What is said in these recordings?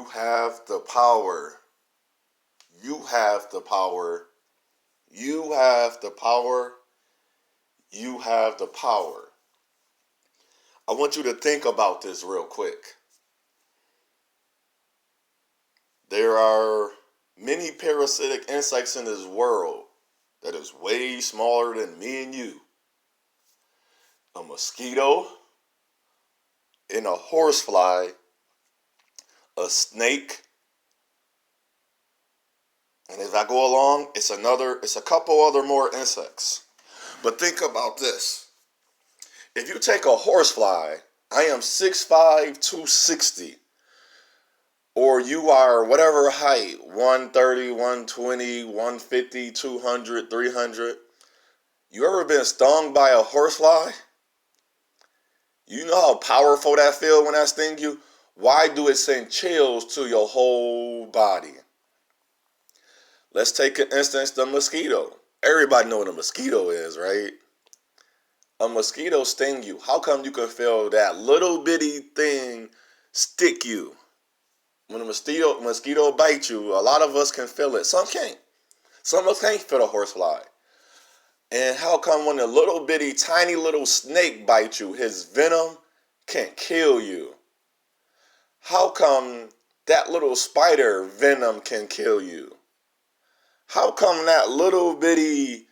have the power. You have the power. You have the power. You have the power. I want you to think about this real quick. There are many parasitic insects in this world that is way smaller than me and you. A mosquito, and a horsefly, a snake, and as I go along, it's a couple other more insects. But think about this. If you take a horsefly, I am 6'5", 260. Or you are whatever height, 130, 120, 150, 200, 300. You ever been stung by a horsefly? You know how powerful that feels when that stings you? Why do it send chills to your whole body? Let's take an instance, the mosquito. Everybody know what a mosquito is, right? A mosquito sting you. How come you can feel that little bitty thing stick you? When a mosquito bites you, a lot of us can feel it. Some can't. Some of us can't feel a horsefly. And how come when a little bitty, tiny little snake bites you, his venom can kill you? How come that little spider venom can kill you? How come that little bitty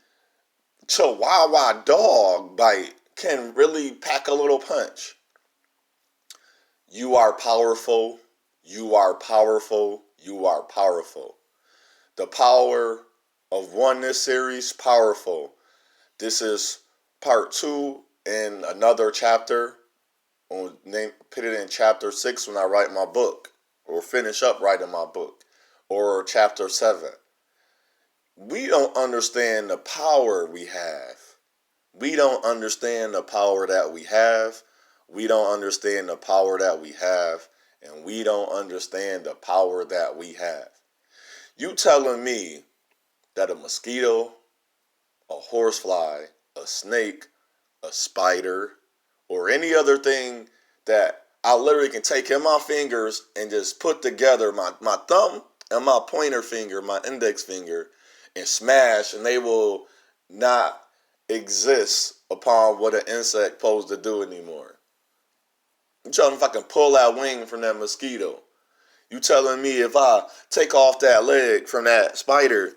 Chihuahua dog bite can really pack a little punch? You are powerful. You are powerful. You are powerful. The power of Oneness series, powerful. This is part 2 in another chapter. I'll put it in chapter 6 when I write my book, or finish up writing my book, or chapter 7. We don't understand the power we have. We don't understand the power that we have. We don't understand the power that we have. And we don't understand the power that we have. You telling me that a mosquito, a horsefly, a snake, a spider, or any other thing that I literally can take in my fingers and just put together my thumb and my pointer finger, my index finger, and smash, and they will not exist upon what an insect supposed to do anymore? You telling me if I can pull that wing from that mosquito? You telling me if I take off that leg from that spider,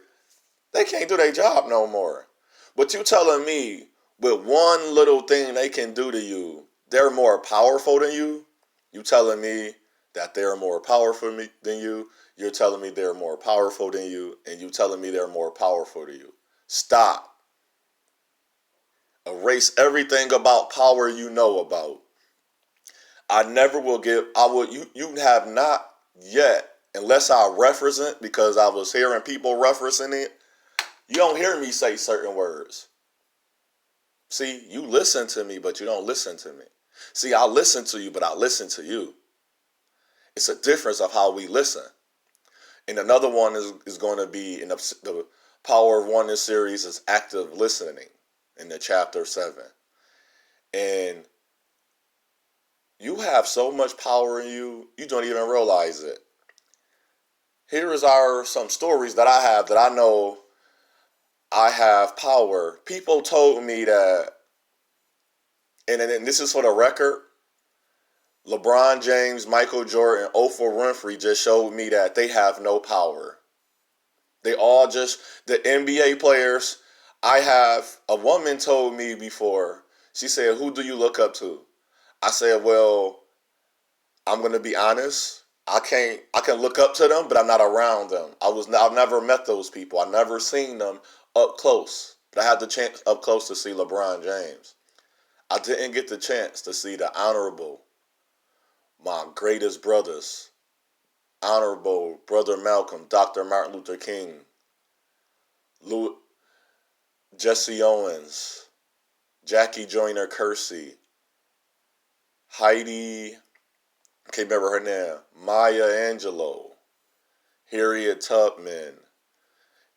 they can't do their job no more? But you telling me with one little thing they can do to you, they're more powerful than you? You telling me that they're more powerful than you? You're telling me they're more powerful than you, and you telling me they're more powerful than you. Stop. Erase everything about power you know about. You have not yet, unless I reference it, because I was hearing people referencing it. You don't hear me say certain words. See, you listen to me, but you don't listen to me. See, I listen to you, but I listen to you. It's a difference of how we listen. And another one is going to be in the Power of Oneness series is active listening in the chapter 7. And you have so much power in you, you don't even realize it. Here is some stories that I have that I know I have power. People told me that, and this is for the record, LeBron James, Michael Jordan, Oprah Winfrey just showed me that they have no power. They all just, the NBA players, a woman told me before, she said, "Who do you look up to?" I said, well, I'm going to be honest. I can look up to them, but I'm not around them. I've never met those people. I've never seen them up close. But I had the chance up close to see LeBron James. I didn't get the chance to see the honorable, my greatest brothers, honorable Brother Malcolm, Dr. Martin Luther King, Jesse Owens, Jackie Joyner Kersey, Heidi, I can't remember her name, Maya Angelou, Harriet Tubman,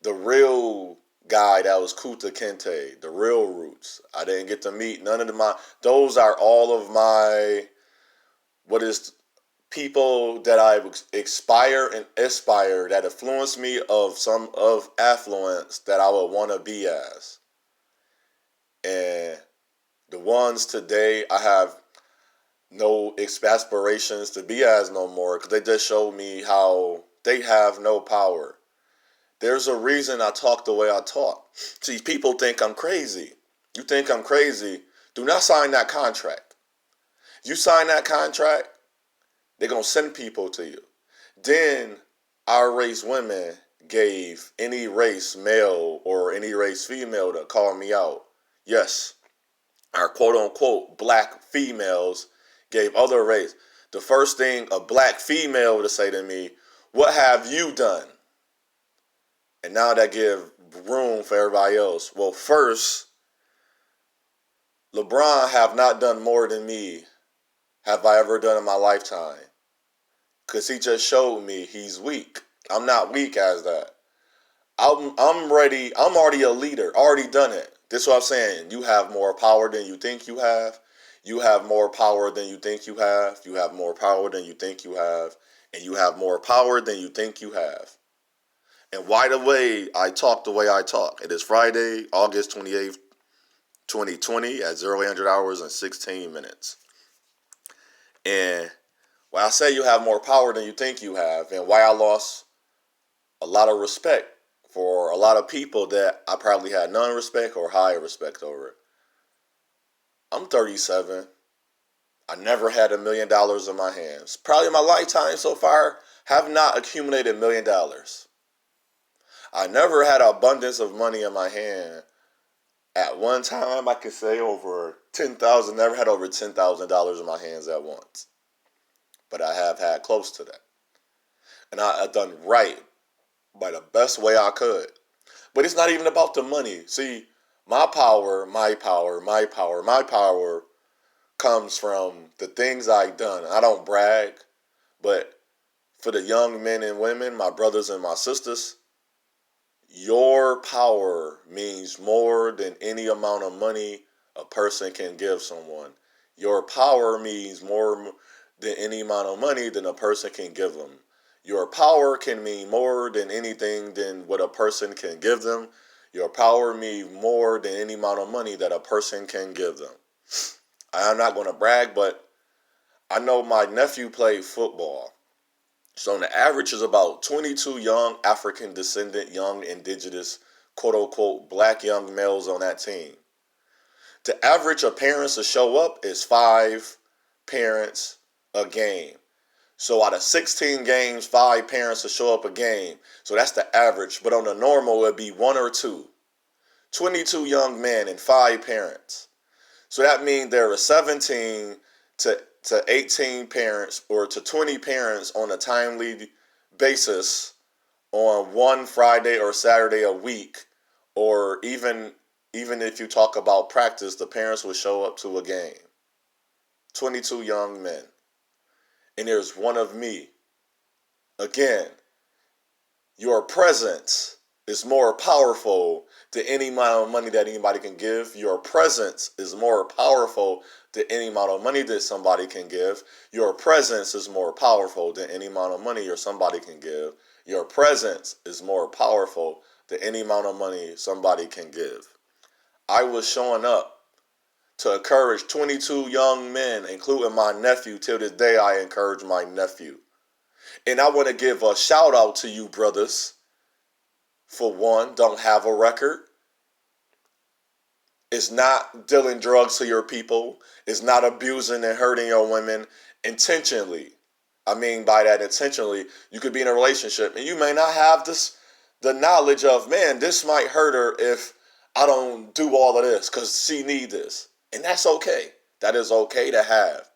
the real guy that was Kuta Kinte, the real roots. I didn't get to meet none of those are all of my, people that I aspire and aspire that influence me of some of affluence that I would want to be as. And the ones today I have no aspirations to be as no more because they just showed me how they have no power. There's a reason I talk the way I talk. See, people think I'm crazy. You think I'm crazy? Do not sign that contract. You sign that contract, they're going to send people to you. Then our race women gave any race male or any race female to call me out. Yes, our quote unquote black females gave other race. The first thing a black female to say to me, what have you done? And now that give room for everybody else. Well, first, LeBron have not done more than me have I ever done in my lifetime. Because he just showed me he's weak. I'm not weak as that. I'm ready. I'm already a leader. Already done it. This is what I'm saying. You have more power than you think you have. You have more power than you think you have. You have more power than you think you have. And you have more power than you think you have. And why the way I talk the way I talk. It is Friday, August 28th, 2020 at 0800 hours and 16 minutes. And why I say you have more power than you think you have, and why I lost a lot of respect for a lot of people that I probably had none respect or high respect over. I'm 37. I never had $1 million in my hands. Probably in my lifetime so far, have not accumulated $1 million. I never had an abundance of money in my hand. At one time, I could say over 10,000. Never had over $10,000 in my hands at once. But I have had close to that. And I have done right by the best way I could. But it's not even about the money. See, my power comes from the things I've done. I don't brag, but for the young men and women, my brothers and my sisters, your power means more than any amount of money a person can give someone. Your power means more than any amount of money than a person can give them. Your power can mean more than anything than what a person can give them. Your power means more than any amount of money that a person can give them. I'm not going to brag, but I know my nephew played football. So the average is about 22 young African Descendant, young indigenous, quote unquote, black young males on that team. The average of parents to show up is 5 parents a game. So out of 16 games, 5 parents to show up a game. So that's the average. But on the normal, it'd be 1 or 2. 22 young men and 5 parents. So that means there are 17 to 18 parents or to 20 parents on a timely basis on one Friday or Saturday a week, or even if you talk about practice, the parents will show up to a game. 22 young men. And there's one of me. Again, your presence is more powerful than any amount of money that anybody can give. Your presence is more powerful than any amount of money that somebody can give. Your presence is more powerful than any amount of money or somebody can give. Your presence is more powerful than any amount of money somebody can give. I was showing up to encourage 22 young men, including my nephew. Till this day, I encourage my nephew. And I want to give a shout out to you, brothers. For one, don't have a record. It's not dealing drugs to your people. It's not abusing and hurting your women intentionally. I mean by that intentionally, you could be in a relationship and you may not have the knowledge of, man, this might hurt her if I don't do all of this because she needs this. And that's okay. That is okay to have.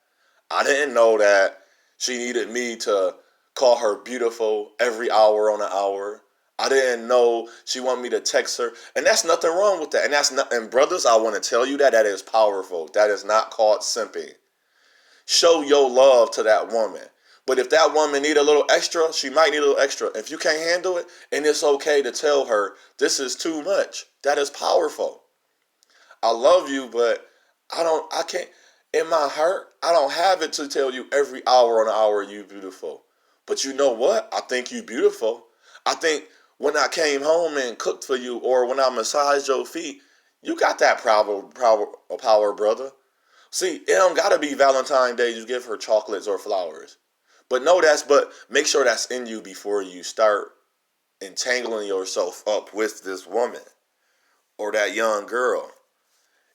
I didn't know that she needed me to call her beautiful every hour on an hour. I didn't know she wanted me to text her. And that's nothing wrong with that. And brothers, I want to tell you that is powerful. That is not called simping. Show your love to that woman. But if that woman need a little extra, she might need a little extra. If you can't handle it, and it's okay to tell her, this is too much. That is powerful. I love you, but I can't. In my heart, I don't have it to tell you every hour on hour you beautiful. But you know what? I think you beautiful. I think when I came home and cooked for you, or when I massaged your feet, you got that power, brother. See, it don't gotta be Valentine's Day. You give her chocolates or flowers. But make sure that's in you before you start entangling yourself up with this woman or that young girl.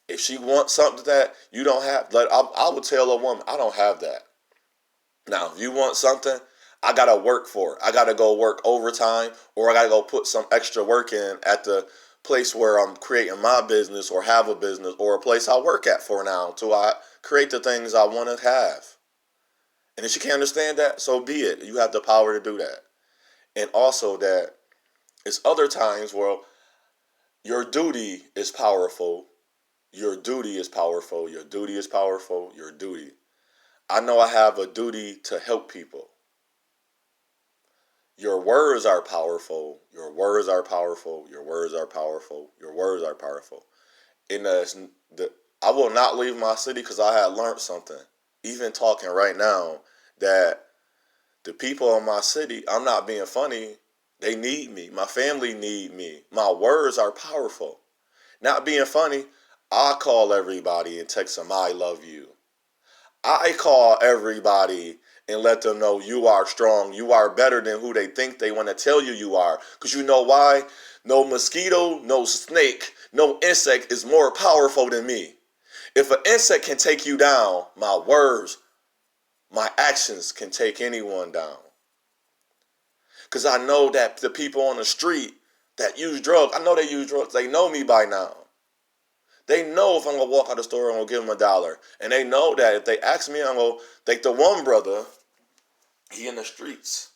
If she wants something that you don't have, I would tell a woman, I don't have that. Now, if you want something, I gotta work for it. I gotta go work overtime, or I gotta go put some extra work in at the place where I'm creating my business, or have a business, or a place I work at for now, till I create the things I want to have. And if you can't understand that, so be it. You have the power to do that. And also that it's other times where your duty is powerful. Your duty is powerful. Your duty is powerful. Your duty. I know I have a duty to help people. Your words are powerful. Your words are powerful. Your words are powerful. Your words are powerful. And I will not leave my city because I had learned something. Even talking right now, that the people in my city, I'm not being funny, they need me. My family need me. My words are powerful. Not being funny, I call everybody and text them, I love you. I call everybody and let them know you are strong. You are better than who they think they want to tell you you are. Because you know why? No mosquito, no snake, no insect is more powerful than me. If an insect can take you down, my words, my actions can take anyone down. Because I know that the people on the street that use drugs, I know they use drugs. They know me by now. They know if I'm going to walk out the store, I'm going to give them $1. And they know that if they ask me, I'm going to take the one brother, he in the streets.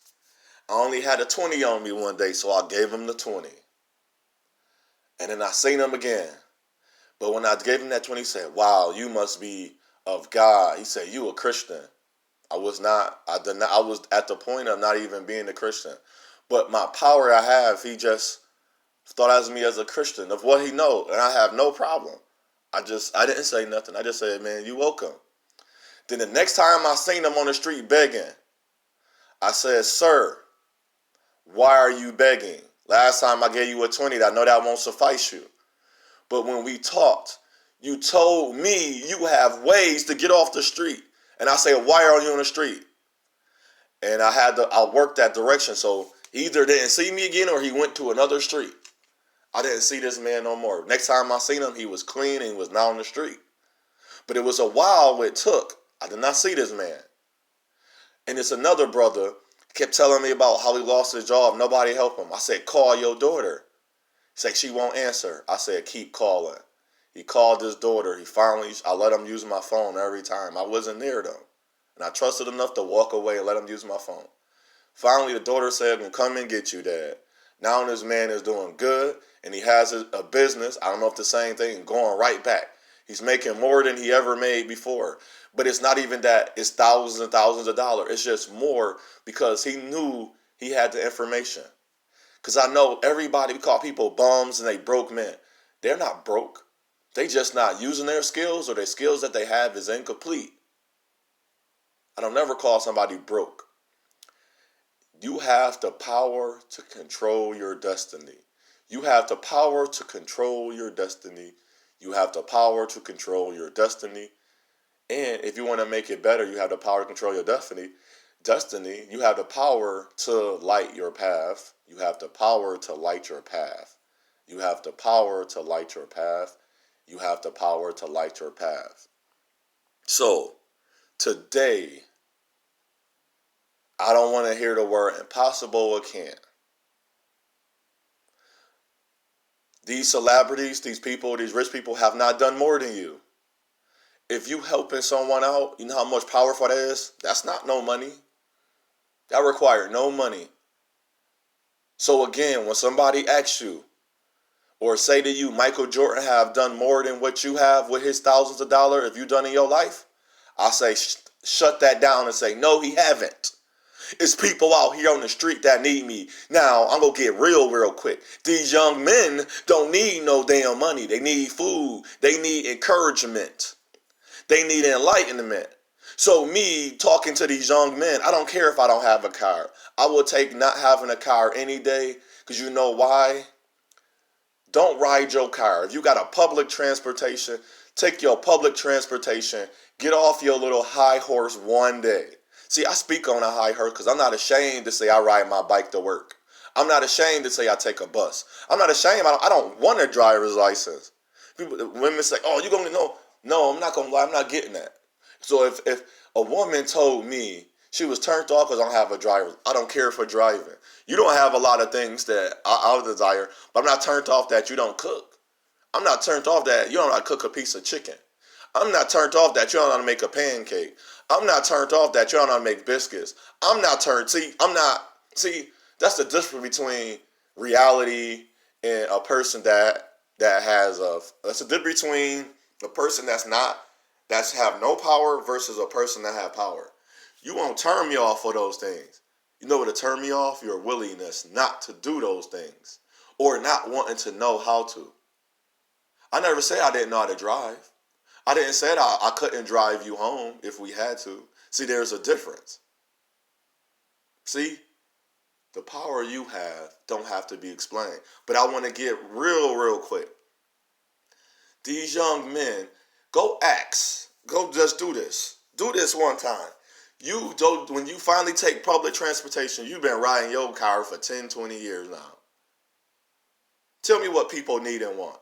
I only had a 20 on me one day, so I gave him the 20. And then I seen him again. But when I gave him that 20, he said, wow, you must be of God. He said, you a Christian. I was not. I was at the point of not even being a Christian. But my power I have, he just thought as me as a Christian of what he knows. And I have no problem. I didn't say nothing. I just said, man, you welcome. Then the next time I seen him on the street begging, I said, sir, why are you begging? Last time I gave you a 20, I know that won't suffice you. But when we talked, you told me you have ways to get off the street. And I said, why are you on the street? And I worked that direction. So he either didn't see me again or he went to another street. I didn't see this man no more. Next time I seen him, he was clean and he was not on the street. But it was a while it took. I did not see this man. And it's another brother kept telling me about how he lost his job. Nobody helped him. I said, call your daughter. He said, she won't answer. I said, keep calling. He called his daughter. I let him use my phone every time. I wasn't near them. And I trusted enough to walk away and let him use my phone. Finally, the daughter said, I'm going to come and get you, Dad. Now this man is doing good, and he has a business. I don't know if the same thing, going right back. He's making more than he ever made before. But it's not even that. It's thousands and thousands of dollars. It's just more because he knew he had the information. Because I know everybody, we call people bums and they broke men. They're not broke. They just not using their skills, or their skills that they have is incomplete. I don't never call somebody broke. You have the power to control your destiny. You have the power to control your destiny. You have the power to control your destiny. And if you want to make it better, you have the power to control your destiny. You have the power to light your path. You have the power to light your path. You have the power to light your path. You have the power to light your path. So, today, I don't want to hear the word impossible or can't. These celebrities, these people, these rich people have not done more than you. If you helping someone out, you know how much powerful that is? That's not no money. That requires no money. So again, when somebody asks you, or say to you, Michael Jordan have done more than what you have with his thousands of dollars if you done in your life, I say shut that down and say, no, he haven't. It's people out here on the street that need me. Now, I'm going to get real quick. These young men don't need no damn money. They need food. They need encouragement. They need enlightenment. So me talking to these young men, I don't care if I don't have a car. I will take not having a car any day, because you know why? Don't ride your car. If you got a public transportation, take your public transportation. Get off your little high horse one day. See, I speak on a high horse because I'm not ashamed to say I ride my bike to work. I'm not ashamed to say I take a bus. I'm not ashamed. I don't want a driver's license. Women say, "Oh, you gonna know?" No, I'm not gonna lie. I'm not getting that. So if a woman told me she was turned off because I don't have a driver, I don't care for driving. You don't have a lot of things that I desire, but I'm not turned off that you don't cook. I'm not turned off that you don't know how to cook a piece of chicken. I'm not turned off that you don't know how to make a pancake. I'm not turned off that you don't know how to make biscuits. I'm not turned. See, that's the difference between reality and a person that has a. That's the difference between a person that's have no power versus a person that have power. You won't turn me off for those things. You know what to turn me off? Your willingness not to do those things or not wanting to know how to. I never said I didn't know how to drive. I didn't say I couldn't drive you home if we had to. See, there's a difference. See, the power you have don't have to be explained. But I want to get real quick. These young men, go ask. Go just do this. Do this one time. When you finally take public transportation, you've been riding your car for 10, 20 years now. Tell me what people need and want.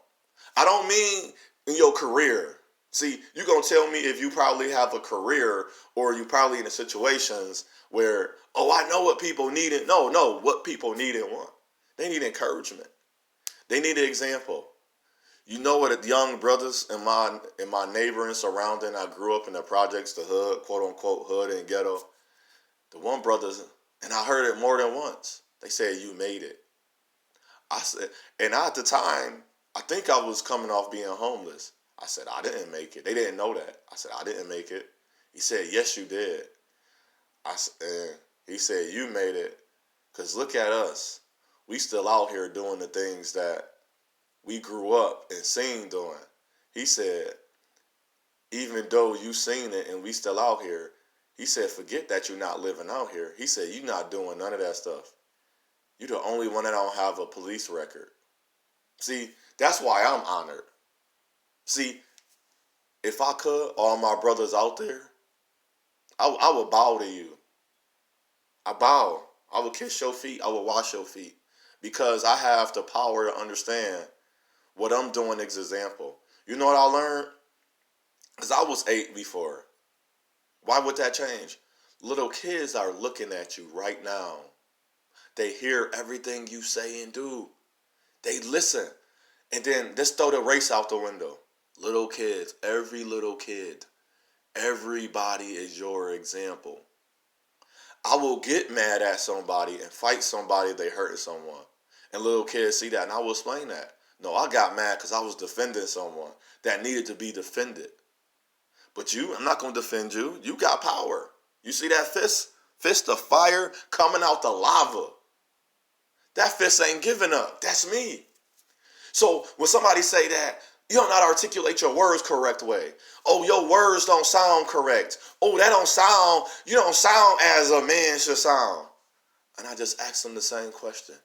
I don't mean in your career. See, you're going to tell me if you probably have a career or you probably in situations where, oh, I know what people need and no, what people need and want. They need encouragement. They need an example. You know what the young brothers in my neighboring surrounding, I grew up in the projects, the hood, quote unquote hood and ghetto. The one brothers, and I heard it more than once. They said, "You made it." I said, and at the time, I think I was coming off being homeless. I said, "I didn't make it." They didn't know that. I said, "I didn't make it." He said, "Yes, you did." And he said, "You made it." Because look at us. We still out here doing the things that we grew up and seen doing. He said, even though you seen it and we still out here, he said, forget that you're not living out here. He said, you're not doing none of that stuff. You're the only one that don't have a police record. See, that's why I'm honored. See, if I could, all my brothers out there, I would bow to you. I bow. I would kiss your feet. I would wash your feet. Because I have the power to understand what I'm doing is example. You know what I learned? Because I was 8 before. Why would that change? Little kids are looking at you right now. They hear everything you say and do. They listen. And then just throw the race out the window. Little kids, every little kid, everybody is your example. I will get mad at somebody and fight somebody if they hurt someone. And little kids see that, and I will explain that. No, I got mad because I was defending someone that needed to be defended. But I'm not going to defend you. You got power. You see that fist? Fist of fire coming out the lava. That fist ain't giving up. That's me. So when somebody say that, you don't know how to articulate your words correct way. Oh, your words don't sound correct. Oh, you don't sound as a man should sound. And I just ask them the same question.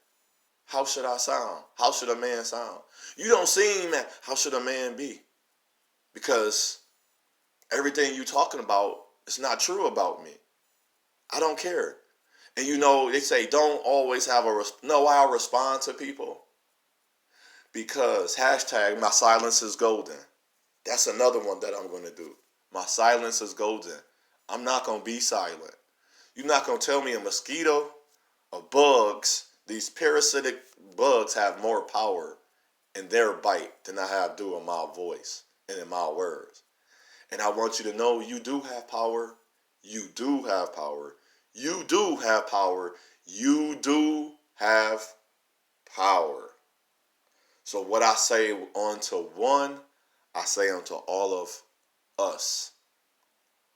How should I sound? How should a man sound? You don't seem, how should a man be? Because everything you talking about is not true about me. I don't care. And they say don't always have no, I'll respond to people. Because hashtag my silence is golden. That's another one that I'm going to do. My silence is golden. I'm not going to be silent. You're not going to tell me a mosquito or bugs, these parasitic bugs have more power in their bite than I have do in my voice and in my words. And I want you to know you do have power. You do have power. You do have power. You do have power. So what I say unto one, I say unto all of us.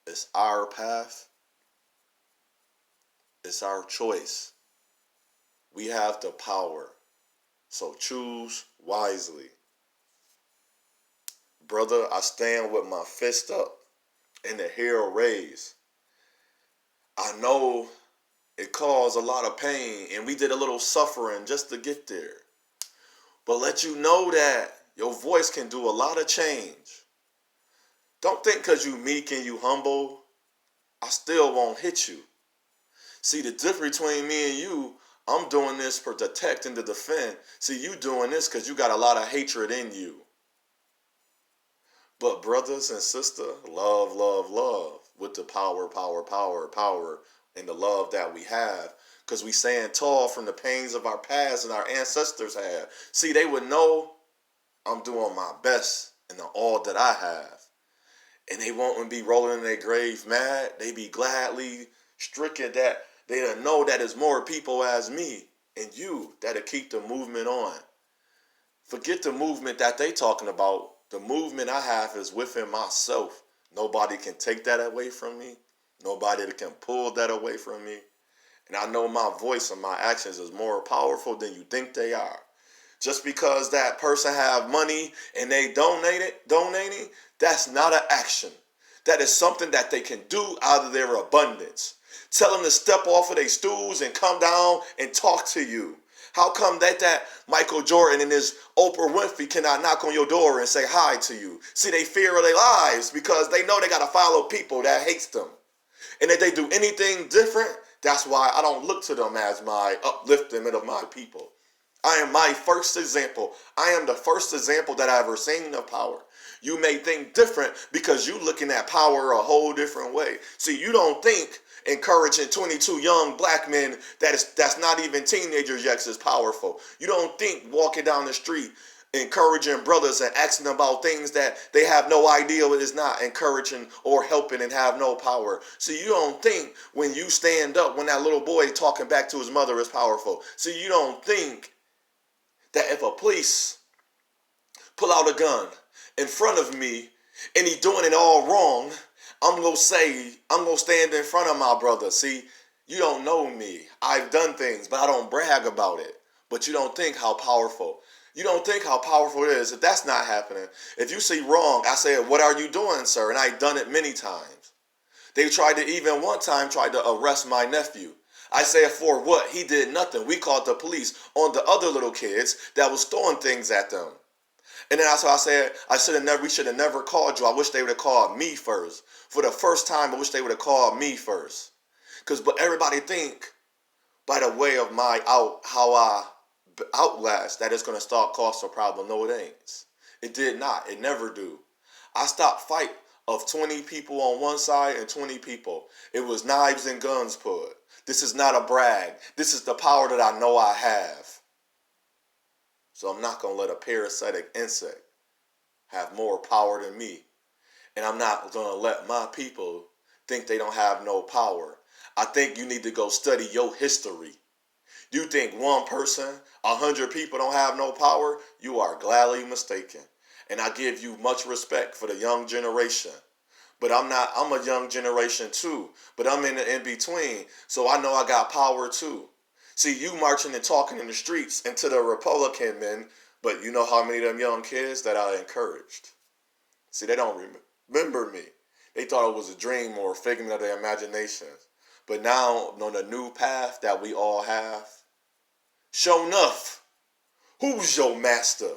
It's our path. It's our choice. We have the power. So choose wisely. Brother, I stand with my fist up. and the hair raised. I know it caused a lot of pain, and we did a little suffering just to get there. But let you know that your voice can do a lot of change. Don't think because you meek and you humble, I still won't hit you. See, the difference between me and you, I'm doing this for protect and to defend. See, you doing this because you got a lot of hatred in you. But brothers and sisters, love, love, love with the power, power, power, power, and the love that we have. Because we stand tall from the pains of our past and our ancestors have. See, they would know I'm doing my best in the all that I have. And they won't be rolling in their grave mad. They be gladly stricken that they know that there's more people as me and you that'll keep the movement on. Forget the movement that they talking about. The movement I have is within myself. Nobody can take that away from me. Nobody can pull that away from me. And I know my voice and my actions is more powerful than you think they are. Just because that person have money and they donating, that's not an action. That is something that they can do out of their abundance. Tell them to step off of their stools and come down and talk to you. How come that Michael Jordan and his Oprah Winfrey cannot knock on your door and say hi to you? See, they fear of their lives because they know they got to follow people that hates them. And if they do anything different, that's why I don't look to them as my upliftment of my people. I am my first example. I am the first example that I've ever seen of power. You may think different because you're looking at power a whole different way. See, you don't think encouraging 22 young black men that's not even teenagers yet is powerful. You don't think walking down the street encouraging brothers and asking them about things that they have no idea what is not encouraging or helping and have no power. See, you don't think when you stand up, when that little boy talking back to his mother is powerful. See, you don't think that if a police pull out a gun in front of me and he doing it all wrong, I'm going to stand in front of my brother. See, you don't know me. I've done things, but I don't brag about it. But you don't think how powerful. You don't think how powerful it is. If that's not happening, if you see wrong, I say, what are you doing, sir? And I've done it many times. They tried to arrest my nephew. I said, for what? He did nothing. We called the police on the other little kids that was throwing things at them. And then that's why I said, we should have never called you. I wish they would have called me first. For the first time, I wish they would have called me first. But everybody think by the way of how I outlast that it's going to start causing a problem. No, it ain't. It did not. It never do. I stopped fight of 20 people on one side and 20 people. It was knives and guns put. This is not a brag. This is the power that I know I have. So I'm not going to let a parasitic insect have more power than me. And I'm not going to let my people think they don't have no power. I think you need to go study your history. You think one person, 100 people don't have no power? You are gladly mistaken. And I give you much respect for the young generation. But I'm a young generation too. But I'm in between. So I know I got power too. See, you marching and talking in the streets and to the Republican men, but you know how many of them young kids that I encouraged? See, they don't remember me. They thought it was a dream or a figment of their imaginations. But now, on the new path that we all have, sure enough, who's your master?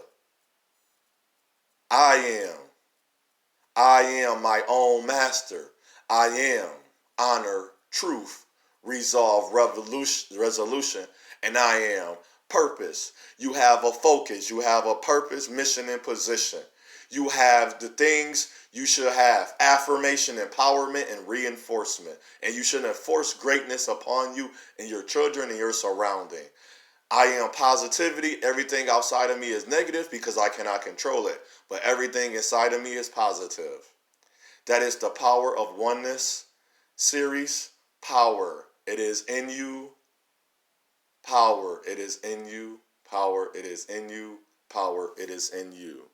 I am. I am my own master. I am honor, truth, resolve, resolution, and I am purpose. You have a focus. You have a purpose, mission, and position. You have the things you should have: affirmation, empowerment, and reinforcement. And you should enforce greatness upon you and your children and your surrounding. I am positivity. Everything outside of me is negative because I cannot control it. But everything inside of me is positive. That is the Power of Oneness series. Power. It is in you. Power. It is in you. Power. It is in you. Power. It is in you.